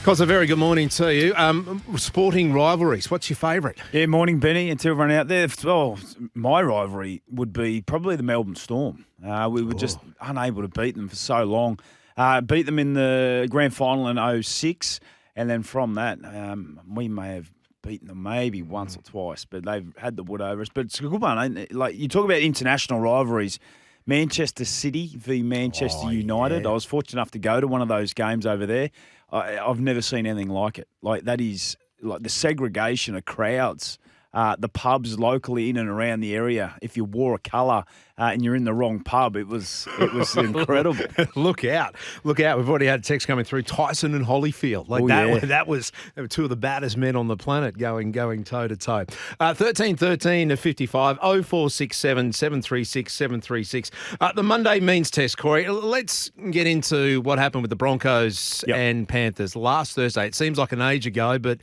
Cos, a very good morning to you. Sporting rivalries, what's your favourite? Yeah, morning, Benny, and to everyone out there. Well, my rivalry would be probably the Melbourne Storm. We were just unable to beat them for so long. Beat them in the grand final in 06, and then from that, we may have beaten them maybe once or twice, but they've had the wood over us. But it's a good one, ain't it? Like, you talk about international rivalries. Manchester City v Manchester United. Yeah. I was fortunate enough to go to one of those games over there. I've never seen anything like it. Like, that is like the segregation of crowds, the pubs locally in and around the area. If you wore a colour and you're in the wrong pub, it was incredible. Look out. We've already had text coming through. Tyson and Holyfield. That was two of the baddest men on the planet going toe to toe. 13 55 0467 736 736. The Monday means test, Corey. Let's get into what happened with the Broncos and Panthers last Thursday. It seems like an age ago, but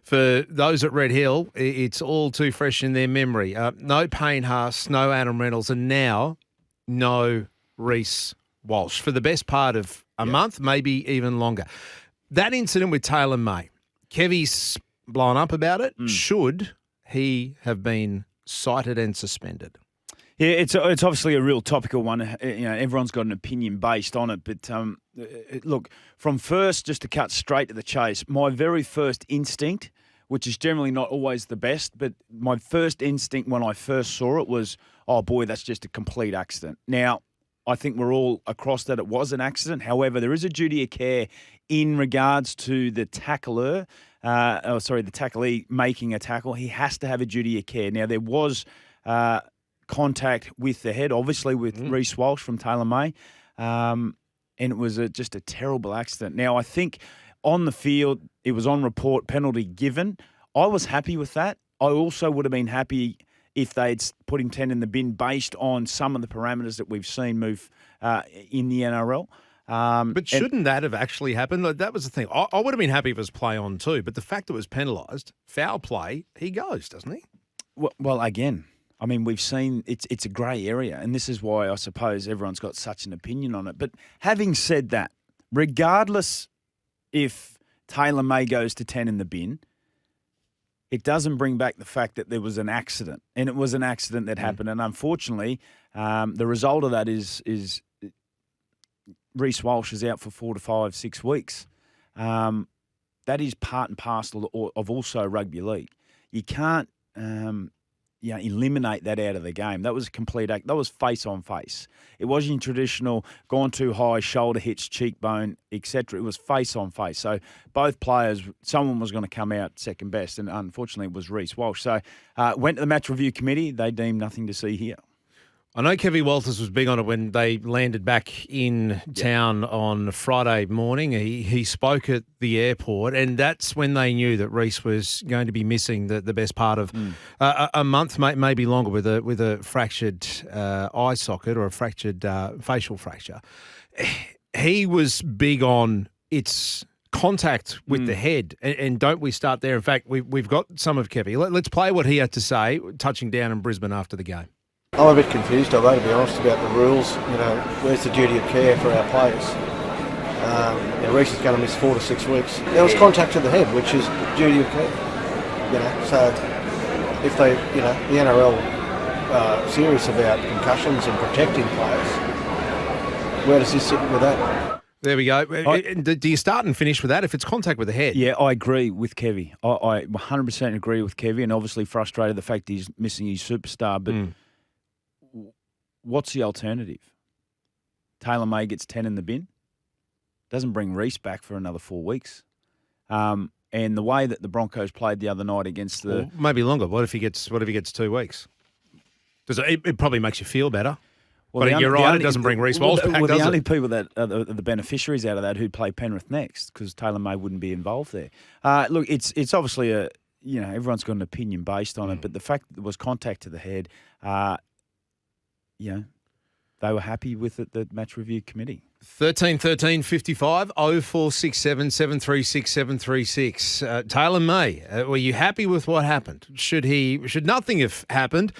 for those at Red Hill, it's all too fresh in their memory. No Payne Haas, no Adam Reynolds, and now no Reece Walsh for the best part of a month, maybe even longer. That incident with Taylor May, Kevy's blown up about it. Should he have been cited and suspended? Yeah, it's obviously a real topical one. Everyone's got an opinion based on it. But look, from first, just to cut straight to the chase, my very first instinct, which is generally not always the best, but my first instinct when I first saw it was, oh boy, that's just a complete accident. Now, I think we're all across that it was an accident. However, there is a duty of care in regards to the tackler. The tacklee making a tackle. He has to have a duty of care. Now, there was contact with the head, obviously with Reece Walsh from Taylor May, and it was just a terrible accident. Now, I think on the field, it was on report, penalty given. I was happy with that. I also would have been happy if they'd put him 10 in the bin based on some of the parameters that we've seen move in the NRL. But shouldn't that have actually happened? Like, that was the thing. I would have been happy if it was play on too, but the fact that it was penalised, foul play, he goes, doesn't he? Well, again, I mean, we've seen it's a grey area, and this is why I suppose everyone's got such an opinion on it. But having said that, regardless if Taylor May goes to 10 in the bin, it doesn't bring back the fact that there was an accident, and it was an accident that happened. And unfortunately, the result of that is Reece Walsh is out for 4 to 5, 6 weeks. That is part and parcel of also rugby league. You can't eliminate that out of the game. That was a complete act. That was face on face. It wasn't your traditional gone too high, shoulder hits, cheekbone, etc. It was face on face. So both players, someone was going to come out second best, and unfortunately it was Reece Walsh. So went to the match review committee. They deemed nothing to see here. I know Kevy Walters was big on it when they landed back in town on Friday morning. He spoke at the airport, and that's when they knew that Reece was going to be missing the best part of a month, maybe longer, with a fractured eye socket or a fractured facial fracture. He was big on its contact with the head, and don't we start there? In fact, we've got some of Kevy. Let's play what he had to say touching down in Brisbane after the game. I'm a bit confused, although, to be honest, about the rules. Where's the duty of care for our players? Reece is going to miss 4 to 6 weeks. There was contact to the head, which is duty of care. So if they, the NRL serious about concussions and protecting players, where does this sit with that? There we go. Do you start and finish with that if it's contact with the head? Yeah, I agree with Kevy. I 100% agree with Kevy, and obviously frustrated the fact he's missing his superstar, but what's the alternative? Taylor May gets 10 in the bin. Doesn't bring Reece back for another 4 weeks. And the way that the Broncos played the other night against the... Or maybe longer. What if he gets 2 weeks? It probably makes you feel better. Well, but you're right, it doesn't bring Reece Walsh back, does it? The only people that are the beneficiaries out of that who'd play Penrith next, because Taylor May wouldn't be involved there. Look, it's obviously everyone's got an opinion based on it, but the fact that there was contact to the head... they were happy with it, the match review committee. 13 55 0467 736 736. Taylor May, were you happy with what happened? Should nothing have happened,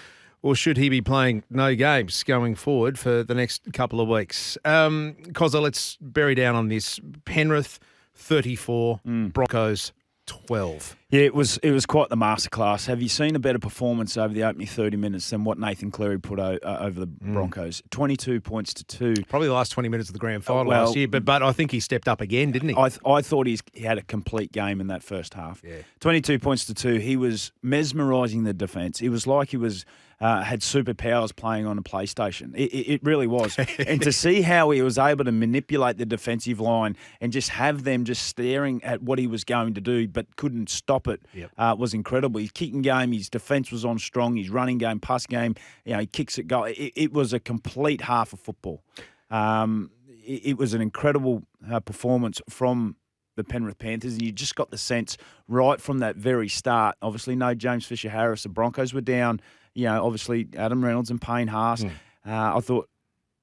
or should he be playing no games going forward for the next couple of weeks? Cozza, let's bury down on this. Penrith 34, Broncos 12. Yeah, it was quite the masterclass. Have you seen a better performance over the opening 30 minutes than what Nathan Cleary put over the Broncos? 22 points to 2. Probably the last 20 minutes of the grand final last year, but I think he stepped up again, didn't he? I thought he had a complete game in that first half. Yeah. 22 points to 2. He was mesmerising the defence. It was like he was had superpowers playing on a PlayStation. It really was. And to see how he was able to manipulate the defensive line and just have them just staring at what he was going to do but couldn't stop it was incredible. His kicking game, his defence was on strong, his running game, pass game, he kicks at goal. It was a complete half of football. It was an incredible performance from the Penrith Panthers, and you just got the sense right from that very start. Obviously, no James Fisher-Harris. The Broncos were down. Obviously, Adam Reynolds and Payne Haas. I thought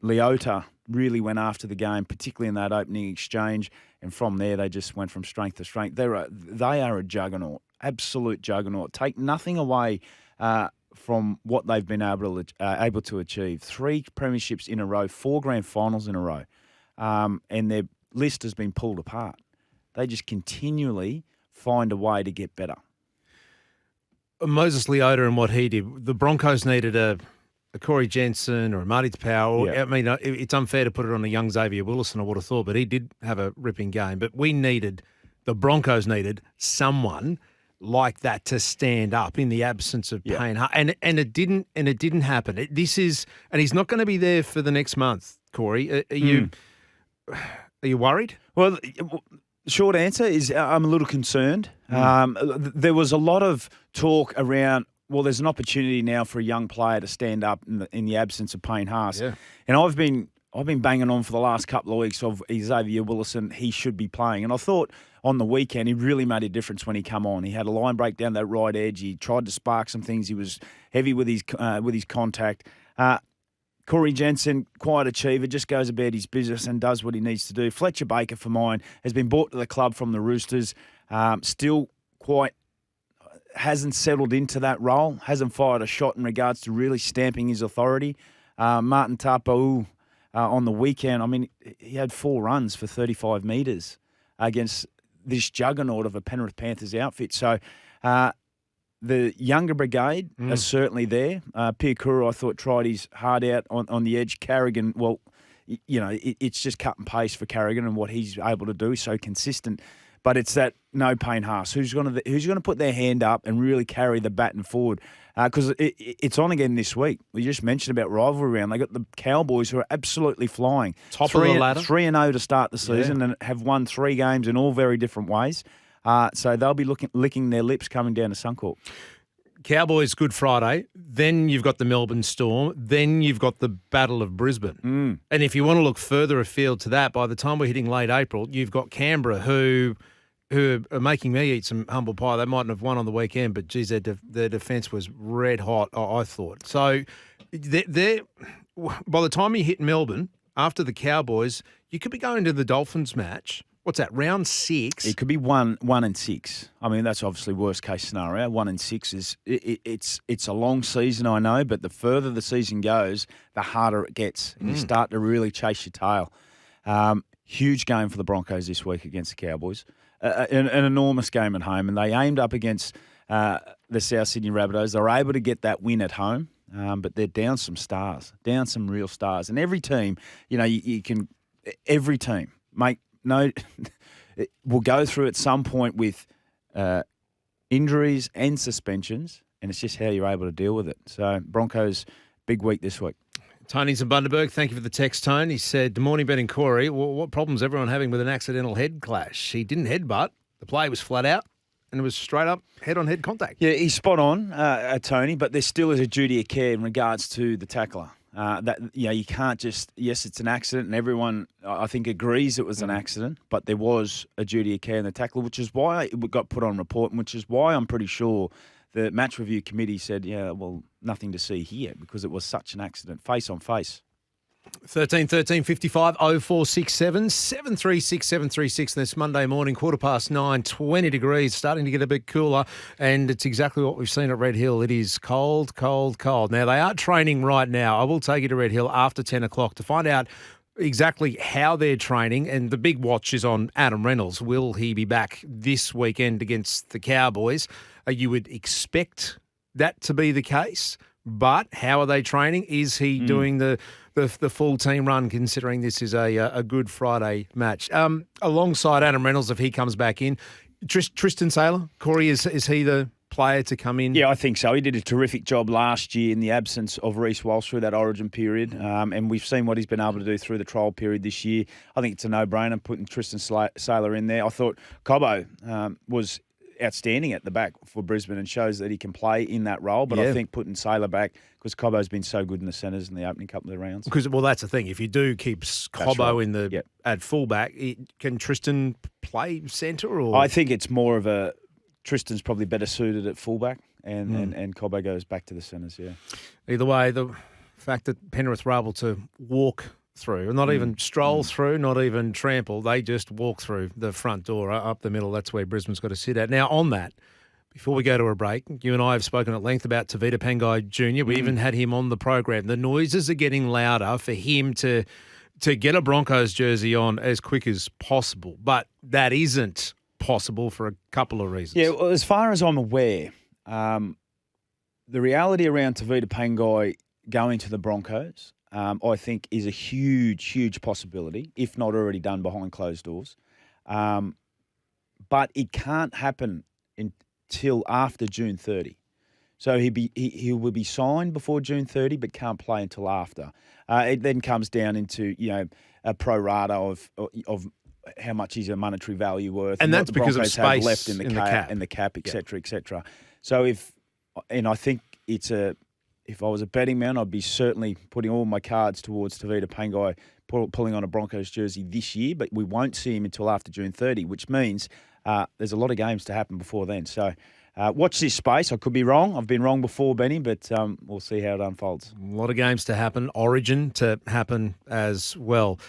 Leota really went after the game, particularly in that opening exchange. And from there, they just went from strength to strength. They are a juggernaut, absolute juggernaut. Take nothing away from what they've been able to achieve. 3 premierships in a row, 4 grand finals in a row. And their list has been pulled apart. They just continually find a way to get better. Moses Leota and what he did, the Broncos needed a Corey Jensen or a Marty Tapau. Yeah. I mean, it's unfair to put it on a young Xavier Willison, I would have thought, but he did have a ripping game. But the Broncos needed someone like that to stand up in the absence of Payne. And it didn't happen. And he's not going to be there for the next month, Corey. Are you worried? Well, short answer is I'm a little concerned. There was a lot of talk around, well, there's an opportunity now for a young player to stand up in the absence of Payne Haas. Yeah. And I've been banging on for the last couple of weeks of Xavier Willison. He should be playing. And I thought on the weekend he really made a difference when he come on. He had a line break down that right edge. He tried to spark some things. He was heavy with his contact. Corey Jensen, quiet achiever, just goes about his business and does what he needs to do. Fletcher Baker, for mine, has been brought to the club from the Roosters. Still quite hasn't settled into that role, hasn't fired a shot in regards to really stamping his authority. Martin Tapau on the weekend, I mean, he had 4 runs for 35 metres against this juggernaut of a Penrith Panthers outfit. So the younger brigade are certainly there. Piakura, I thought, tried his heart out on the edge. Carrigan, well, it's just cut and paste for Carrigan and what he's able to do, so consistent. But it's that no Payne Haas who's going to put their hand up and really carry the baton forward, because it's on again this week. We just mentioned about rivalry round. They got the Cowboys who are absolutely flying, top of the ladder, 3-0 to start the season, and have won 3 games in all very different ways. So they'll be licking their lips coming down to Suncorp. Cowboys, Good Friday. Then you've got the Melbourne Storm. Then you've got the Battle of Brisbane. And if you want to look further afield to that, by the time we're hitting late April, you've got Canberra who are making me eat some humble pie. They mightn't have won on the weekend, but, geez, their defence was red hot, I thought. So by the time you hit Melbourne, after the Cowboys, you could be going to the Dolphins match. What's that, round 6? It could be 1 and 6. I mean, that's obviously worst case scenario. 1 and 6 is it's a long season, I know, but the further the season goes, the harder it gets, and you start to really chase your tail. Huge game for the Broncos this week against the Cowboys. An enormous game at home, and they aimed up against the South Sydney Rabbitohs. They were able to get that win at home, but they're down some stars, down some real stars. And every team, every team will go through at some point with injuries and suspensions, and it's just how you're able to deal with it. So Broncos, big week this week. Tony's in Bundaberg. Thank you for the text, Tone. He said, "Good morning, Ben and Corey. What problem's everyone having with an accidental head clash? He didn't headbutt. The play was flat out, and it was straight up head-on-head contact." Yeah, he's spot on, Tony, but there still is a duty of care in regards to the tackler. You can't just, yes, it's an accident, and everyone, I think, agrees it was an accident, but there was a duty of care in the tackler, which is why it got put on report, and which is why I'm pretty sure the match review committee said, nothing to see here, because it was such an accident, face on face. 13 55 0467 736 736 this Monday morning, 9:15, 20 degrees, starting to get a bit cooler, and it's exactly what we've seen at Red Hill. It is cold, cold, cold. Now, they are training right now. I will take you to Red Hill after 10 o'clock to find out exactly how they're training, and the big watch is on Adam Reynolds. Will he be back this weekend against the Cowboys? You would expect that to be the case, but how are they training? Is he doing the full team run, considering this is a Good Friday match? Alongside Adam Reynolds, if he comes back in, Tristan Sailor, Corey, is he the player to come in? Yeah, I think so. He did a terrific job last year in the absence of Reece Walsh through that origin period, and we've seen what he's been able to do through the trial period this year. I think it's a no-brainer putting Tristan Sailor in there. I thought Cobbo was outstanding at the back for Brisbane and shows that he can play in that role, but I think putting Sailor back, because Cobbo's been so good in the centres in the opening couple of rounds. Well, that's the thing. If you do keep Cobbo in the at fullback, can Tristan play centre? Or I think it's more of a Tristan's probably better suited at fullback, and Cobbo goes back to the centres. Yeah. Either way, the fact that Penrith were able to walk through, not even stroll through, not even trample, they just walk through the front door up the middle. That's where Brisbane's got to sit at. Now, on that, before we go to a break, you and I have spoken at length about Tavita Pangai Jr. We even had him on the program. The noises are getting louder for him to get a Broncos jersey on as quick as possible, but that isn't possible for a couple of reasons. Yeah, well, as far as I'm aware, the reality around Tavita Pangai going to the Broncos, I think, is a huge, huge possibility, if not already done behind closed doors. But it can't happen until after June 30. So he will be signed before June 30, but can't play until after. It then comes down into a pro rata of how much is a monetary value worth, and that's what the because Broncos of space have left in the cap, etc., etc. So I think if I was a betting man, I'd be certainly putting all my cards towards Tavita Pangai pulling on a Broncos jersey this year, but we won't see him until after June 30, which means there's a lot of games to happen before then. So watch this space. I could be wrong. I've been wrong before, Benny, but we'll see how it unfolds. A lot of games to happen. Origin to happen as well.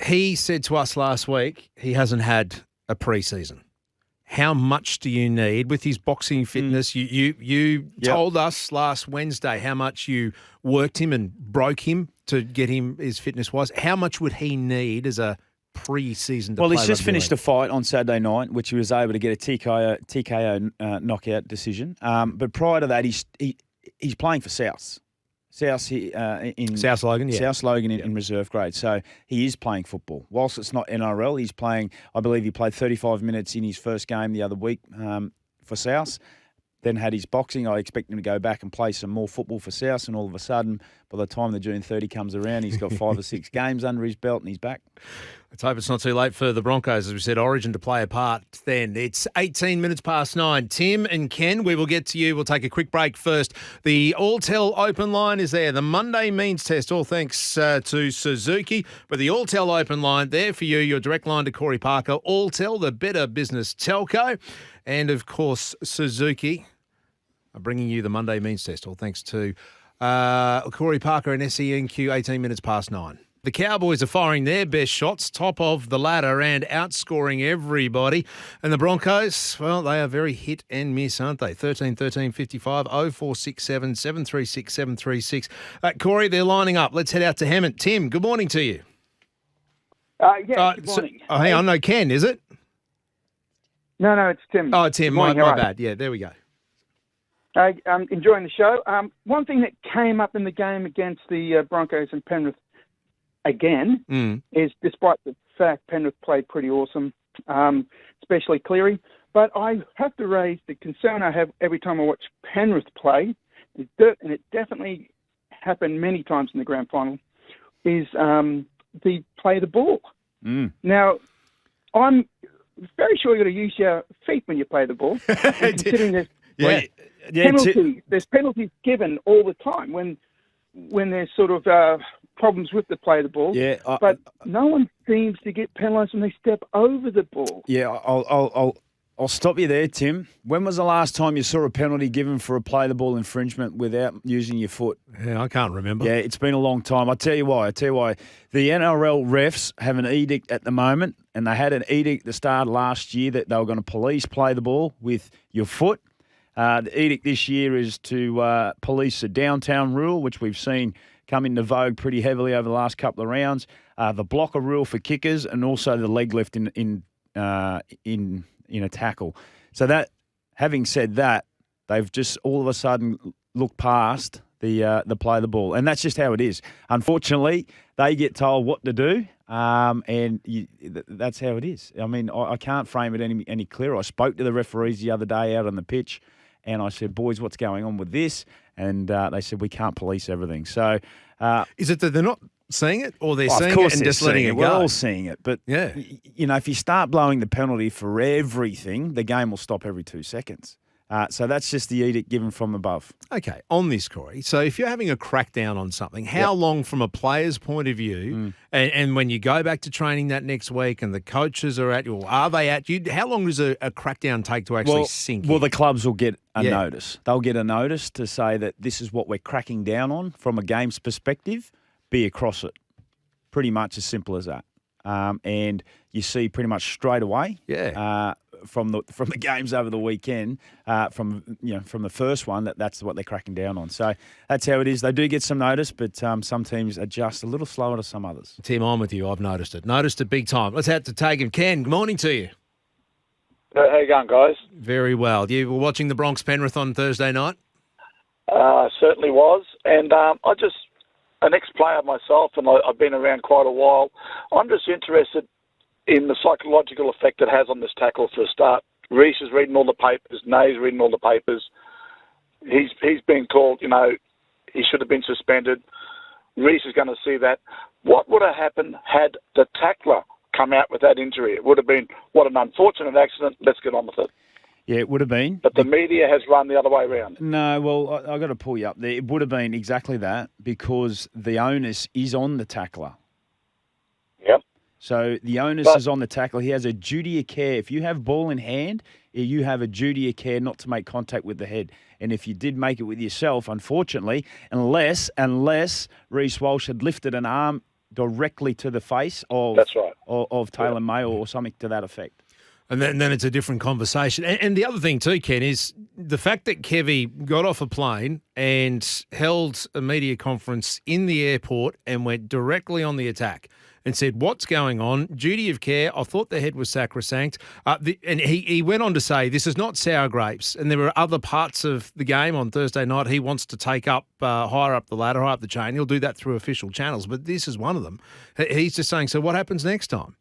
He said to us last week he hasn't had a pre-season. How much do you need with his boxing fitness? You told us last Wednesday how much you worked him and broke him to get him his fitness-wise. How much would he need as a pre-season to play? Well, he's just finished a fight on Saturday night, which he was able to get a TKO knockout decision. But prior to that, he's playing for South in South Logan, South Logan in reserve grade. So he is playing football. Whilst it's not NRL, he's playing. I believe he played 35 minutes in his first game the other week for South. Then had his boxing. I expect him to go back and play some more football for South. And all of a sudden, by the time the June 30 comes around, he's got 5 or 6 games under his belt and he's back. Let's hope it's not too late for the Broncos, as we said, Origin to play a part then. It's 18 minutes past 9. Tim and Ken, we will get to you. We'll take a quick break first. The Alltel open line is there. The Monday means test, all thanks to Suzuki. But the Alltel open line there for you, your direct line to Corey Parker. Alltel, the better business telco. And, of course, Suzuki are bringing you the Monday means test, all thanks to Corey Parker and SENQ, 18 minutes past 9. The Cowboys are firing their best shots, top of the ladder and outscoring everybody. And the Broncos, well, they are very hit and miss, aren't they? 13-13-55, 0467 736 736. Corey, they're lining up. Let's head out to Hammond. Tim, good morning to you. Good morning. Hang on, no, Ken, is it? No, it's Tim. Oh, Tim, my bad. Yeah, there we go. I'm enjoying the show. One thing that came up in the game against the Broncos and Penrith again is, despite the fact Penrith played pretty awesome, especially Cleary, but I have to raise the concern I have every time I watch Penrith play, and it definitely happened many times in the grand final, is the play the ball. Now, I'm very sure you've got to use your feet when you play the ball. Considering there's penalties given all the time when there's sort of problems with the play the ball. But no one seems to get penalised when they step over the ball. Yeah, I'll stop you there, Tim. When was the last time you saw a penalty given for a play the ball infringement without using your foot? Yeah, I can't remember. Yeah, it's been a long time. I'll tell you why. The NRL refs have an edict at the moment, and they had an edict at the start of last year that they were going to police play the ball with your foot. The edict this year is to police a downtown rule, which we've seen come into vogue pretty heavily over the last couple of rounds. The blocker rule for kickers, and also the leg lift in a tackle. So that, having said that, they've just all of a sudden looked past the play of the ball, and that's just how it is. Unfortunately, they get told what to do, that's how it is. I mean, I can't frame it any clearer. I spoke to the referees the other day out on the pitch, and I said, "Boys, what's going on with this?" And they said, "We can't police everything." So, is it that they're not seeing it, or they're seeing it and just letting it go? We're all seeing it, but yeah, if you start blowing the penalty for everything, the game will stop every 2 seconds. So that's just the edict given from above. Okay, on this, Corey, so if you're having a crackdown on something, how long from a player's point of view, and when you go back to training that next week and the coaches are at you, or are they at you, how long does a crackdown take to actually sink in? Well, the clubs will get a notice. They'll get a notice to say that this is what we're cracking down on from a game's perspective, be across it. Pretty much as simple as that. And you see pretty much straight away from the games over the weekend, from the first one, that's what they're cracking down on. So that's how it is. They do get some notice, but some teams are just a little slower to some others. Tim, I'm with you. I've noticed it big time. Let's have to take him. Ken, good morning to you. How you going, guys? Very well. You were watching the Bronx Penrith on Thursday night? Certainly was. And I just, an ex-player myself, and I've been around quite a while, I'm just interested in the psychological effect it has on this tackle for a start. Reece is reading all the papers. Nay's reading all the papers. He's been called, he should have been suspended. Reece is going to see that. What would have happened had the tackler come out with that injury? It would have been, what an unfortunate accident. Let's get on with it. Yeah, it would have been. But the media has run the other way around. No, well, I've got to pull you up there. It would have been exactly that because the onus is on the tackler. Yep. So the onus is on the tackler. He has a duty of care. If you have ball in hand, you have a duty of care not to make contact with the head. And if you did make it with yourself, unfortunately, unless Reece Walsh had lifted an arm directly to the face of Taylor May or something to that effect. And then it's a different conversation. And the other thing too, Ken, is the fact that Kevy got off a plane and held a media conference in the airport and went directly on the attack and said, what's going on? Duty of care. I thought the head was sacrosanct. And he went on to say, this is not sour grapes. And there were other parts of the game on Thursday night he wants to take up higher up the ladder, higher up the chain. He'll do that through official channels, but this is one of them. He's just saying, so what happens next time?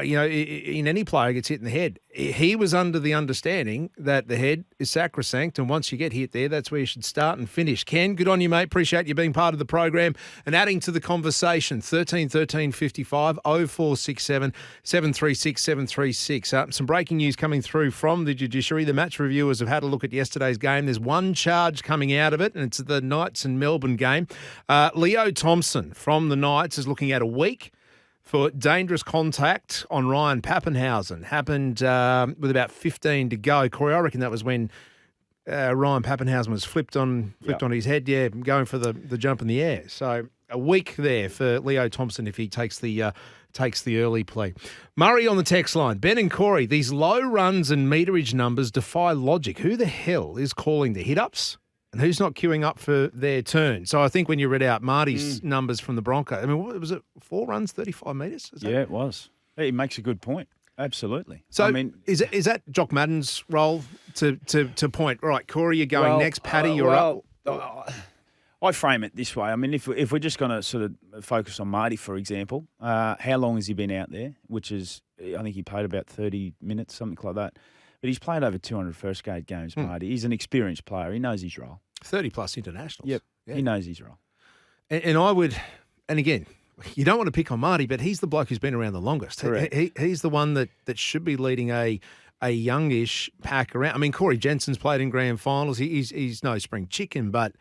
In any player gets hit in the head. He was under the understanding that the head is sacrosanct, and once you get hit there, that's where you should start and finish. Ken, good on you, mate. Appreciate you being part of the program and adding to the conversation. 13 13 55 0467 736 736. Some breaking news coming through from the judiciary. The match reviewers have had a look at yesterday's game. There's one charge coming out of it, and it's the Knights and Melbourne game. Leo Thompson from the Knights is looking at a week for dangerous contact on Ryan Pappenhausen. Happened with about 15 to go. Corey, I reckon that was when Ryan Pappenhausen was flipped on his head, going for the jump in the air. So a week there for Leo Thompson if he takes the early play. Murray on the text line. Ben and Corey, these low runs and meterage numbers defy logic. Who the hell is calling the hit-ups? And who's not queuing up for their turn? So I think when you read out Marty's numbers from the Broncos, I mean, what was it 4 runs, 35 metres? It was. He makes a good point. Absolutely. So I mean, is that Jock Madden's role to point, right, Corey, you're going next, Paddy, you're up? I frame it this way. I mean, if we're just going to sort of focus on Marty, for example, how long has he been out there? Which is, I think he played about 30 minutes, something like that. But he's played over 200 first grade games, Marty. He's an experienced player. He knows his role. 30-plus internationals. Yep, he knows his role. And I would, and again, you don't want to pick on Marty, but he's the bloke who's been around the longest. Correct. He's the one that should be leading a youngish pack around. I mean, Corey Jensen's played in grand finals. He's no spring chicken, but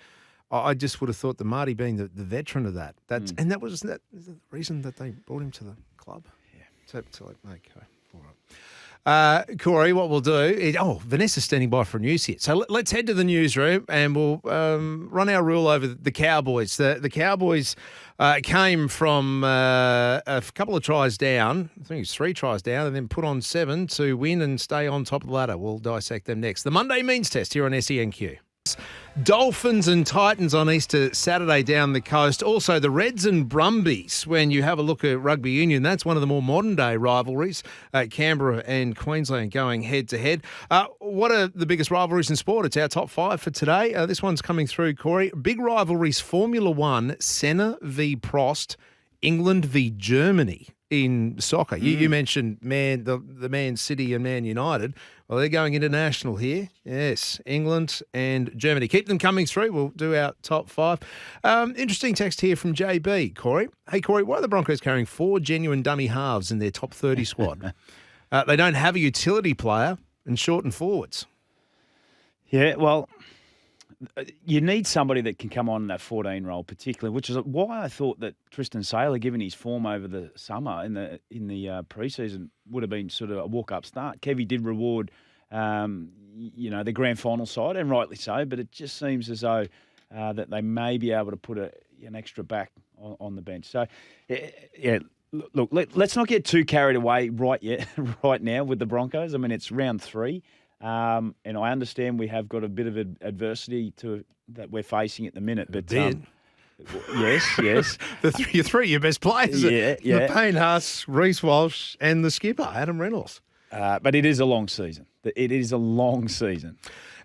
I just would have thought that Marty being the veteran of that. And that was the reason that they brought him to the club. Yeah. Okay. All right. Corey, what we'll do is, Vanessa's standing by for news here. So let's head to the newsroom and we'll run our rule over the Cowboys. The Cowboys came from a couple of tries down, I think it's 3 tries down, and then put on 7 to win and stay on top of the ladder. We'll dissect them next. The Monday Means Test here on SENQ. Dolphins and Titans on Easter Saturday down the coast. Also, the Reds and Brumbies, when you have a look at rugby union, that's one of the more modern-day rivalries. Canberra and Queensland going head-to-head. What are the biggest rivalries in sport? It's our top 5 for today. This one's coming through, Corey. Big rivalries, Formula One, Senna v Prost, England v Germany in soccer. You mentioned the Man City and Man United. Well, they're going international here. Yes, England and Germany. Keep them coming through. We'll do our top 5. Interesting text here from JB, Corey. Hey, Corey, why are the Broncos carrying 4 genuine dummy halves in their top 30 squad? They don't have a utility player and shorten forwards. Yeah, well, you need somebody that can come on in that 14 role, particularly, which is why I thought that Tristan Saylor, given his form over the summer in the preseason, would have been sort of a walk-up start. Kevy did reward, the grand final side, and rightly so. But it just seems as though that they may be able to put an extra back on the bench. So, yeah. Look, let's not get too carried away right now with the Broncos. I mean, it's round 3. And I understand we have got a bit of adversity that we're facing at the minute. But yes. Your best players. Yeah. Payne Haas, Reece Walsh, and the skipper, Adam Reynolds. But it is a long season. It is a long season.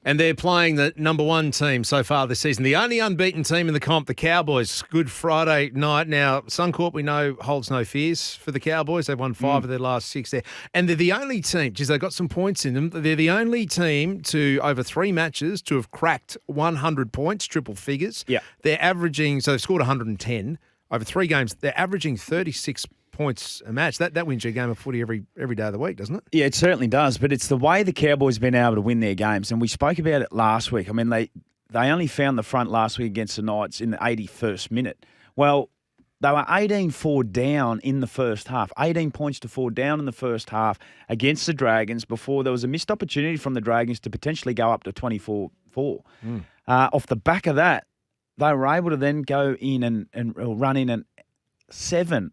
And they're playing the number 1 team so far this season. The only unbeaten team in the comp, the Cowboys. Good Friday night. Now, Suncorp, we know, holds no fears for the Cowboys. They've won 5 of their last 6 there. And they're the only team, they've got some points in them. They're the only team to, over 3 matches, to have cracked 100 points, triple figures. Yeah. They're averaging, so they've scored 110. Over 3 games, they're averaging 36 points a match. That wins you a game of footy every day of the week, doesn't it? Yeah, it certainly does. But it's the way the Cowboys have been able to win their games. And we spoke about it last week. I mean, they only found the front last week against the Knights in the 81st minute. Well, they were 18-4 down in the first half. 18 points to 4 down in the first half against the Dragons before there was a missed opportunity from the Dragons to potentially go up to 24-4. Off the back of that, they were able to then go in and run in and 7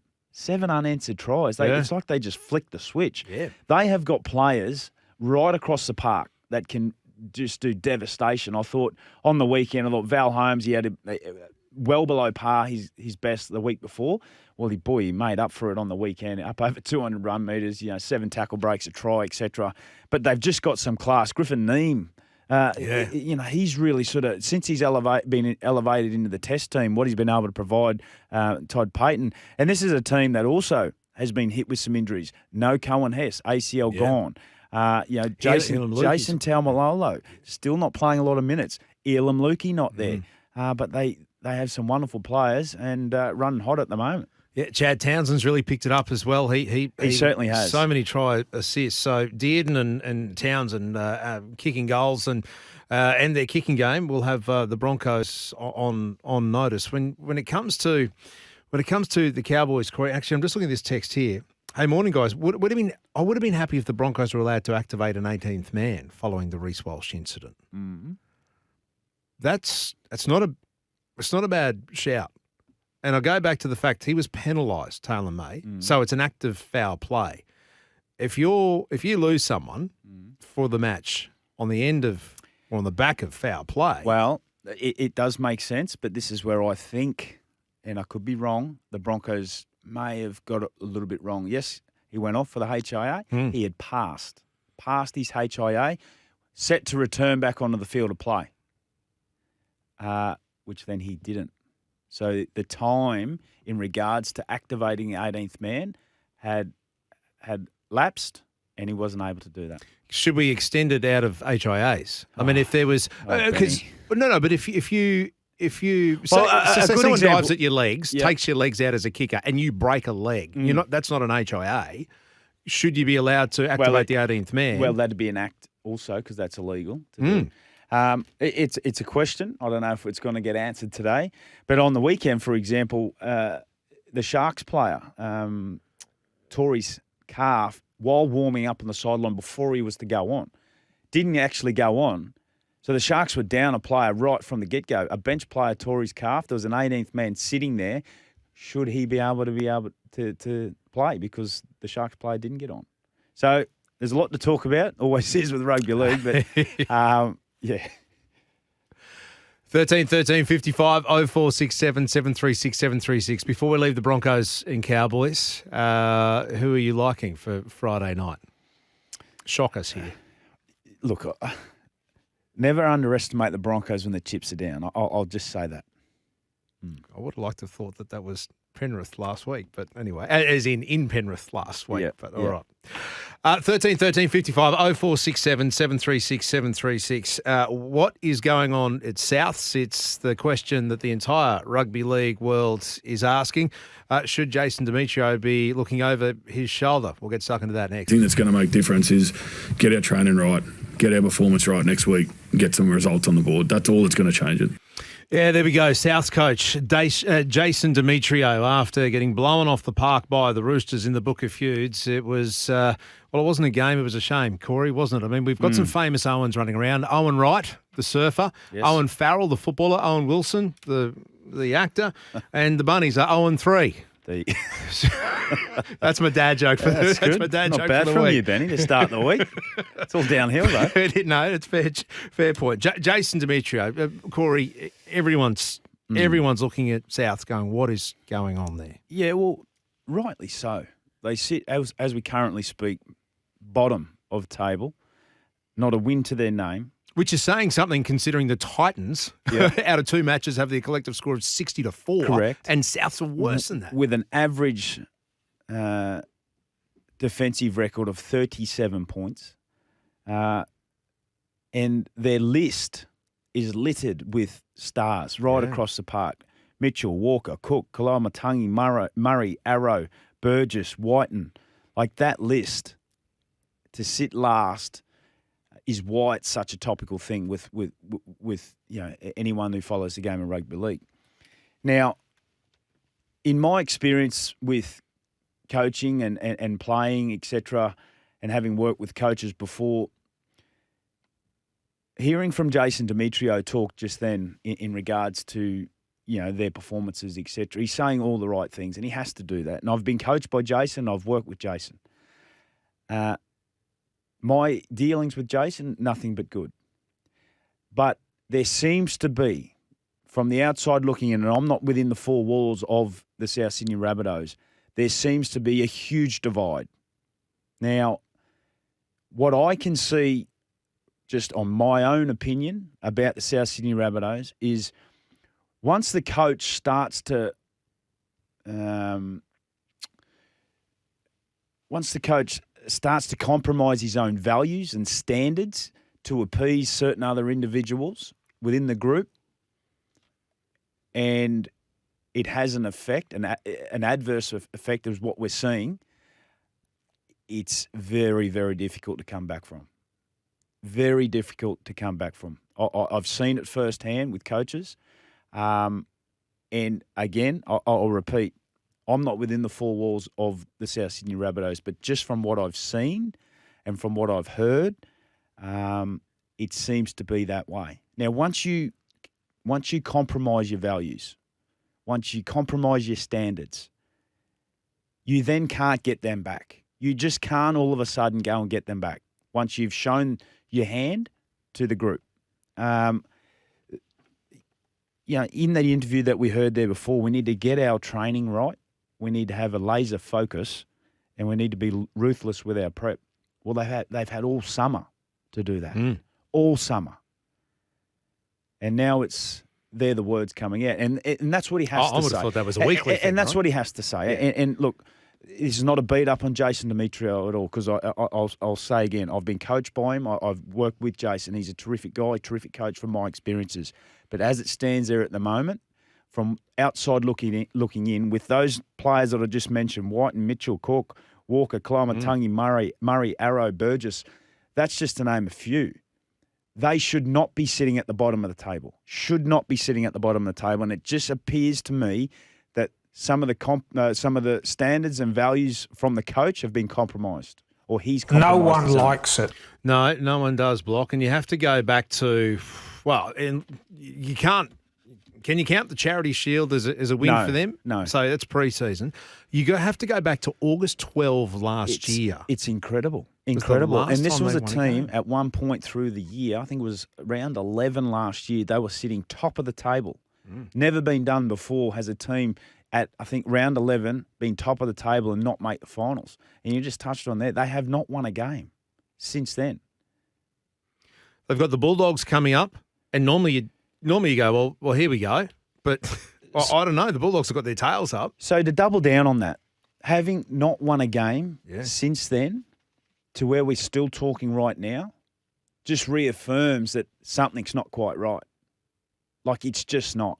unanswered tries. It's like they just flicked the switch. Yeah. They have got players right across the park that can just do devastation. I thought on the weekend, Val Holmes, he had well below par his best the week before. Well, he made up for it on the weekend, up over 200 run metres, 7 tackle breaks, a try, etc. But they've just got some class. Griffin Neame, he's really sort of, since he's been elevated into the test team, what he's been able to provide Todd Payton. And this is a team that also has been hit with some injuries. No Cohen Hess, ACL gone. Jason Taumalolo, still not playing a lot of minutes. Elam Lukey not there. But they have some wonderful players and running hot at the moment. Yeah, Chad Townsend's really picked it up as well. He certainly has. So many try assists. So Dearden and Townsend kicking goals and their kicking game will have the Broncos on notice. When it comes to the Cowboys, Corey, actually, I'm just looking at this text here. Hey, morning, guys. I would have been happy if the Broncos were allowed to activate an 18th man following the Reece Walsh incident. Mm-hmm. It's not a bad shout. And I'll go back to the fact he was penalised, Taylor May, so it's an active foul play. If you lose someone for the match on the back of foul play, well, it does make sense. But this is where I think, and I could be wrong, the Broncos may have got it a little bit wrong. Yes, he went off for the HIA. He had passed his HIA, set to return back onto the field of play, which then he didn't. So the time in regards to activating the 18th man had lapsed, and he wasn't able to do that. Should we extend it out of HIAs? I mean, if there was because but if you someone dives at your legs, takes your legs out as a kicker, and you break a leg, that's not an HIA. Should you be allowed to activate the 18th man? Well, that'd be an act also because that's illegal to do. It's a question. I don't know if it's going to get answered today. But on the weekend, for example, the Sharks player tore his calf while warming up on the sideline before he was to go on. Didn't actually go on. So the Sharks were down a player right from the get-go. A bench player tore his calf. There was an 18th man sitting there. Should he be able to play because the Sharks player didn't get on? So there's a lot to talk about. Always is with rugby league, but yeah. 13 13 55 0467 736 736. Before we leave the Broncos and Cowboys, who are you liking for Friday night? Shock us here. Look, never underestimate the Broncos when the chips are down. I'll just say that. I would have liked to have thought that was Penrith last week, but anyway, as in Penrith last week. Yeah, but all right. 13 13 55 0467 736 736. What is going on at Souths? It's the question that the entire rugby league world is asking. Should Jason Demetrio be looking over his shoulder? We'll get stuck into that next. The thing that's going to make difference is get our training right, get our performance right next week, get some results on the board. That's all that's going to change it. Yeah, there we go. Souths coach Jason Demetrio, after getting blown off the park by the Roosters in the Book of Feuds. It was, well, it wasn't a game. It was a shame, Corey, wasn't it? I mean, we've got some famous Owens running around. Owen Wright, the surfer. Yes. Owen Farrell, the footballer. Owen Wilson, the actor. And the bunnies are Owen 3. That's my dad joke for that's my dad Not joke bad for the from week. you, Benny, to start the week. It's all downhill, though. No, it's fair point. Jason Demetrio, Corey, everyone's looking at Souths going, what is going on there? Yeah, well, rightly so. They sit, as we currently speak, bottom of table, not a win to their name. Which is saying something considering the Titans, out of 2 matches, have the collective score of 60-4. Correct. And Souths are worse than that. With an average defensive record of 37 points. And their list is littered with stars right across the park. Mitchell, Walker, Cook, Kalamatangi, Murray, Arrow, Burgess, Whiten. Like that list to sit last is why it's such a topical thing with anyone who follows the game of rugby league. Now, in my experience with coaching and playing, etc., and having worked with coaches before, hearing from Jason Demetrio talk just then in regards to their performances, etc., he's saying all the right things, and he has to do that. And I've been coached by Jason. I've worked with Jason. My dealings with Jason, nothing but good. But there seems to be, from the outside looking in, and I'm not within the 4 walls of the South Sydney Rabbitohs, there seems to be a huge divide. Now, what I can see, just on my own opinion about the South Sydney Rabbitohs, is once the coach starts to compromise his own values and standards to appease certain other individuals within the group, and it has an effect, an adverse effect is what we're seeing, it's very, very difficult to come back from. Very difficult to come back from. I've seen it firsthand with coaches. And again, I'll repeat, I'm not within the 4 walls of the South Sydney Rabbitohs, but just from what I've seen and from what I've heard, it seems to be that way. Now, once you compromise your values, once you compromise your standards, you then can't get them back. You just can't all of a sudden go and get them back once you've shown your hand to the group. In that interview that we heard there before, we need to get our training right. We need to have a laser focus, and we need to be ruthless with our prep. Well, they've had all summer to do that, all summer, and now they're the words coming out, and that's what he has to say. I would have thought that was a weekly thing, and that's right? what he has to say. Yeah. And look, this is not a beat up on Jason Demetrio at all, because I'll say again, I've been coached by him. I've worked with Jason. He's a terrific guy, terrific coach from my experiences. But as it stands there at the moment, from outside looking in, with those players that I just mentioned, White and Mitchell, Cook, Walker, Kalamatangi, Murray, Arrow, Burgess, that's just to name a few. They should not be sitting at the bottom of the table. Should not be sitting at the bottom of the table. And it just appears to me that some of the standards and values from the coach have been compromised, or he's compromised. No one likes it. No, no one does, Block. And you have to go back to, well, and you can't. Can you count the Charity Shield as a win for them? No. So that's pre-season. You have to go back to August 12 last year. It's incredible. Incredible. last And this time was they a won a team game. at one point through the year, I think it was round 11 last year, they were sitting top of the table. Never been done before has a team at, I think, round 11 been top of the table and not make the finals. And you just touched on that. They have not won a game since then. They've got the Bulldogs coming up, and normally you go, well, here we go. But I don't know. The Bulldogs have got their tails up. So to double down on that, having not won a game Yeah. since then to where we're still talking right now, just reaffirms that something's not quite right. Like it's just not.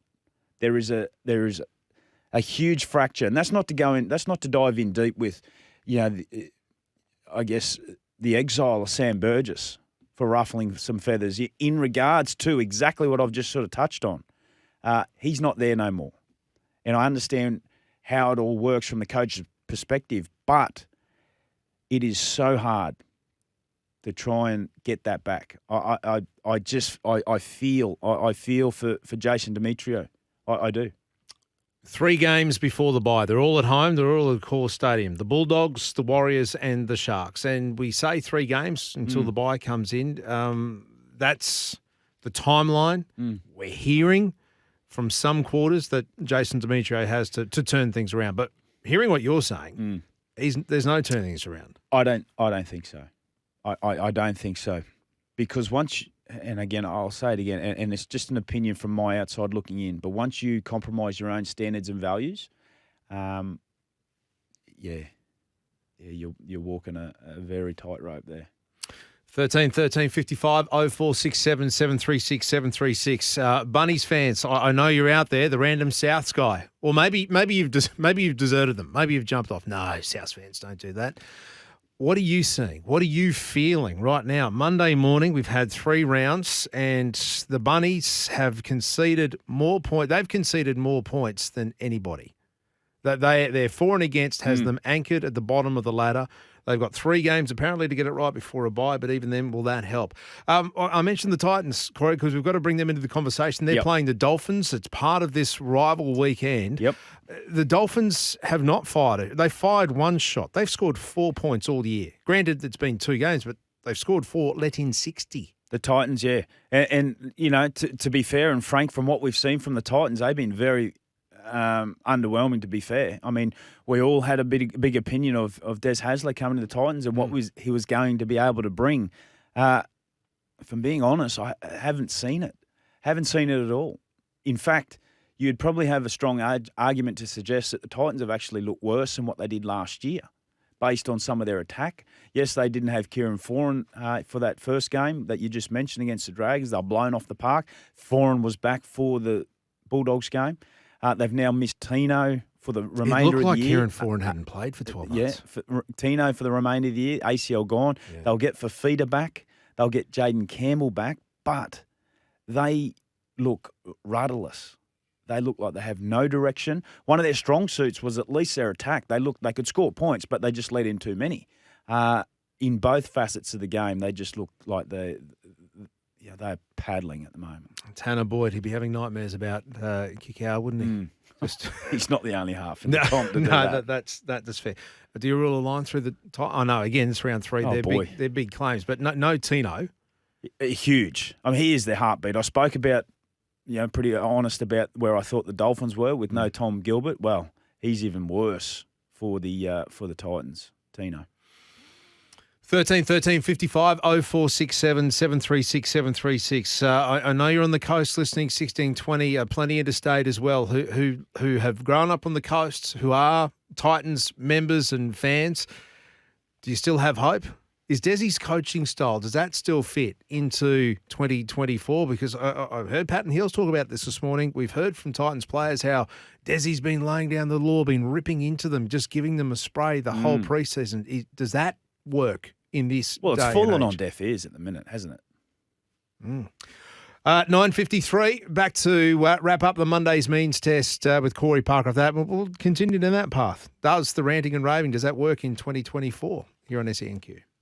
There is a huge fracture, and that's not to go in. That's not to dive in deep with, I guess the exile of Sam Burgess for ruffling some feathers in regards to exactly what I've just sort of touched on. He's not there no more, and I understand how it all works from the coach's perspective, but it is so hard to try and get that back. I feel for Jason Demetrio. I do. 3 games before the bye. They're all at home. They're all at Core Stadium. The Bulldogs, the Warriors, and the Sharks. And we say 3 games until the bye comes in. That's the timeline. We're hearing from some quarters that Jason Demetrio has to turn things around. But hearing what you're saying, there's no turning things around. I don't think so. I don't think so. Because once, and again, I'll say it again, and it's just an opinion from my outside looking in, but once you compromise your own standards and values, you're walking a very tight rope there. 13 55 0467 736 736. Bunnies fans, I know you're out there, the random Souths guy. Or maybe you've deserted them. Maybe you've jumped off. No, Souths fans don't do that. What are you seeing? What are you feeling right now? Monday morning, we've had 3 rounds, and the Bunnies have conceded more points. They've conceded more points than anybody. Their for and against has them anchored at the bottom of the ladder. They've got 3 games apparently to get it right before a bye, but even then, will that help? I mentioned the Titans, Corey, because we've got to bring them into the conversation. They're playing the Dolphins. It's part of this rival weekend. Yep. The Dolphins have not fired it. They fired 1 shot. They've scored 4 points all year. Granted, it's been 2 games, but they've scored 4, let in 60. The Titans, yeah. And to be fair and frank, from what we've seen from the Titans, they've been very underwhelming, to be fair. I mean, we all had a big opinion of Des Hasler coming to the Titans and what he was going to be able to bring. From being honest, I haven't seen it. Haven't seen it at all. In fact, you'd probably have a strong argument to suggest that the Titans have actually looked worse than what they did last year, based on some of their attack. Yes, they didn't have Kieran Foran for that first game that you just mentioned against the Dragons. They were blown off the park. Foran was back for the Bulldogs game. They've now missed Tino for the remainder of the year. It looked like Kieran Foran hadn't played for 12 months. Yeah, Tino for the remainder of the year, ACL gone. Yeah. They'll get Fafita back. They'll get Jaden Campbell back. But they look rudderless. They look like they have no direction. One of their strong suits was at least their attack. They could score points, but they just let in too many. In both facets of the game, they just look like they're paddling at the moment. Tanner Boyd, he'd be having nightmares about Kikau, wouldn't he? He's not the only half in the comp to do that. That's fair. Do you rule a line through the top? Oh, no, again, it's round 3. They're big claims, but no Tino. Huge. I mean, he is their heartbeat. I spoke about, pretty honest about where I thought the Dolphins were with no Tom Gilbert. Well, he's even worse for the Titans, Tino. 13 55 0467 736 736. I know you're on the coast listening, 1620, plenty interstate as well, who have grown up on the coast, who are Titans members and fans. Do you still have hope? Is Desi's coaching style, does that still fit into 2024? Because I've heard Patton Hills talk about this morning. We've heard from Titans players how Desi's been laying down the law, been ripping into them, just giving them a spray the whole preseason. Does that work in this day? Well, it's fallen on deaf ears at the minute, hasn't it? 9:53, back to wrap up the Monday's means test with Corey Parker. We'll continue down that path. Does the ranting and raving, does that work in 2024 here on SENQ?